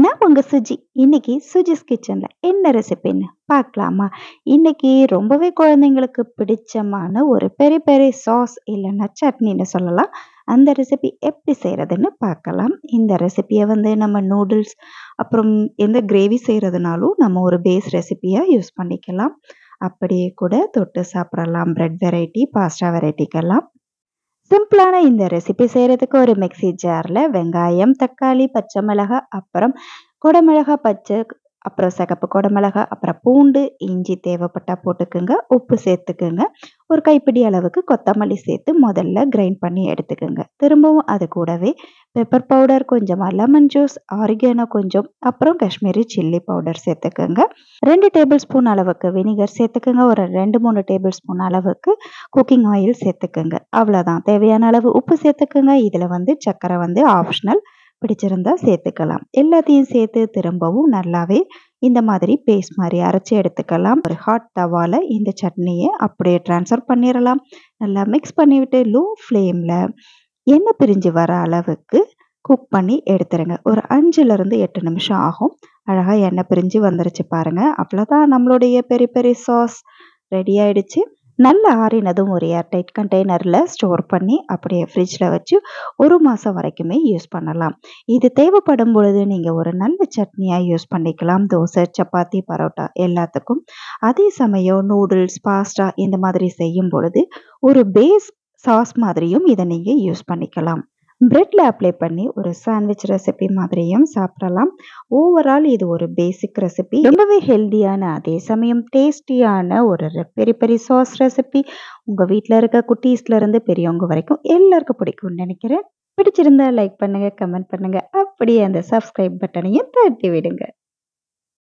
நான் உங்க சுஜி. இன்னைக்கு சுஜிஸ் கிச்சன்ல என்ன ரெசிபின்னு பார்க்கலாமா? இன்னைக்கு ரொம்பவே குழந்தைங்களுக்கு பிடிச்சமான ஒரு பெரி பெரி சாஸ் இல்லைன்னா சட்னின்னு சொல்லலாம். அந்த ரெசிபி எப்படி செய்றதுன்னு பார்க்கலாம். இந்த ரெசிபிய வந்து நம்ம நூடுல்ஸ், அப்புறம் எந்த கிரேவி செய்றதுனாலும் நம்ம ஒரு பேஸ் ரெசிபியா யூஸ் பண்ணிக்கலாம். அப்படியே கூட தொட்டு சாப்பிடலாம். பிரெட் வெரைட்டி, பாஸ்தா வெரைட்டிக்கெல்லாம். சிம்பிளான இந்த ரெசிபி செய்கிறதுக்கு ஒரு மிக்ஸி ஜாரில் வெங்காயம், தக்காளி, பச்சை மிளகாய், அப்புறம் குடமிளகாய் பச்சை, அப்புறம் சிகப்பு குடமிளகாய், அப்புறம் பூண்டு, இஞ்சி தேவைப்பட்டால் போட்டுக்குங்க. உப்பு சேர்த்துக்குங்க. ஒரு கைப்பிடி அளவுக்கு கொத்தமல்லி சேர்த்து முதல்ல கிரைண்ட் பண்ணி எடுத்துக்குங்க. திரும்பவும் அது கூடவே பெப்பர் பவுடர் கொஞ்சமாக, லெமன் ஜூஸ், ஆரிகானோ கொஞ்சம், அப்புறம் காஷ்மீரி சில்லி பவுடர் சேர்த்துக்குங்க. 2 டேபிள் ஸ்பூன் அளவுக்கு வினிகர் சேர்த்துக்குங்க. ஒரு 2, 3 டேபிள் ஸ்பூன் அளவுக்கு குக்கிங் ஆயில் சேர்த்துக்குங்க. அவ்வளோதான். தேவையான அளவு உப்பு சேர்த்துக்குங்க. இதில் வந்து சர்க்கரை வந்து ஆப்ஷனல். பிடிச்சிருந்தா சேர்த்துக்கலாம். எல்லாத்தையும் சேர்த்து திரும்பவும் நல்லாவே இந்த மாதிரி பேஸ்ட் மாதிரி அரைச்சி எடுத்துக்கலாம். ஒரு ஹாட் தவால இந்த சட்னியை அப்படியே ட்ரான்ஸ்ஃபர் பண்ணிடலாம். நல்லா மிக்ஸ் பண்ணிவிட்டு லோ ஃப்ளேமில் எண்ணெய் பிரிஞ்சு வர அளவுக்கு குக் பண்ணி எடுத்துருங்க. ஒரு 5லிருந்து 8 நிமிஷம் ஆகும். அழகாக எண்ணெய் பிரிஞ்சு வந்துருச்சு பாருங்க. அவ்வளோதான், நம்மளுடைய பெரி பெரி சாஸ் ரெடி ஆயிடுச்சு. நல்லா ஆறினதும் ஒரு ஏர்டைட் கண்டெய்னரில் ஸ்டோர் பண்ணி அப்படியே ஃப்ரிட்ஜில் வச்சு 1 மாதம் வரைக்குமே யூஸ் பண்ணலாம். இது தேவைப்படும் பொழுது நீங்கள் ஒரு நல்ல சட்னியாக யூஸ் பண்ணிக்கலாம். தோசை, சப்பாத்தி, பரோட்டா எல்லாத்துக்கும். அதே சமயம் நூடுல்ஸ், பாஸ்தா இந்த மாதிரி செய்யும் பொழுது ஒரு பேஸ் சாஸ் மாதிரியும் இதை நீங்கள் யூஸ் பண்ணிக்கலாம். பிரெட்ல அப்ளை பண்ணி ஒரு சாண்ட்விச் ரெசிபி மாதிரியும் சாப்பிடலாம். ஓவரால் இது ஒரு பேசிக் ரெசிபி. ரொம்பவே ஹெல்தியான, அதே சமயம் டேஸ்டியான ஒரு பெரி பெரி சாஸ் ரெசிபி. உங்கள் வீட்டில் இருக்க குட்டீஸ்லேருந்து பெரியவங்க வரைக்கும் எல்லாருக்கும் பிடிக்கும்னு நினைக்கிறேன். பிடிச்சிருந்தா லைக் பண்ணுங்கள், கமெண்ட் பண்ணுங்கள். அப்படியே அந்த சப்ஸ்கிரைப் பட்டனையும் தட்டி விடுங்க.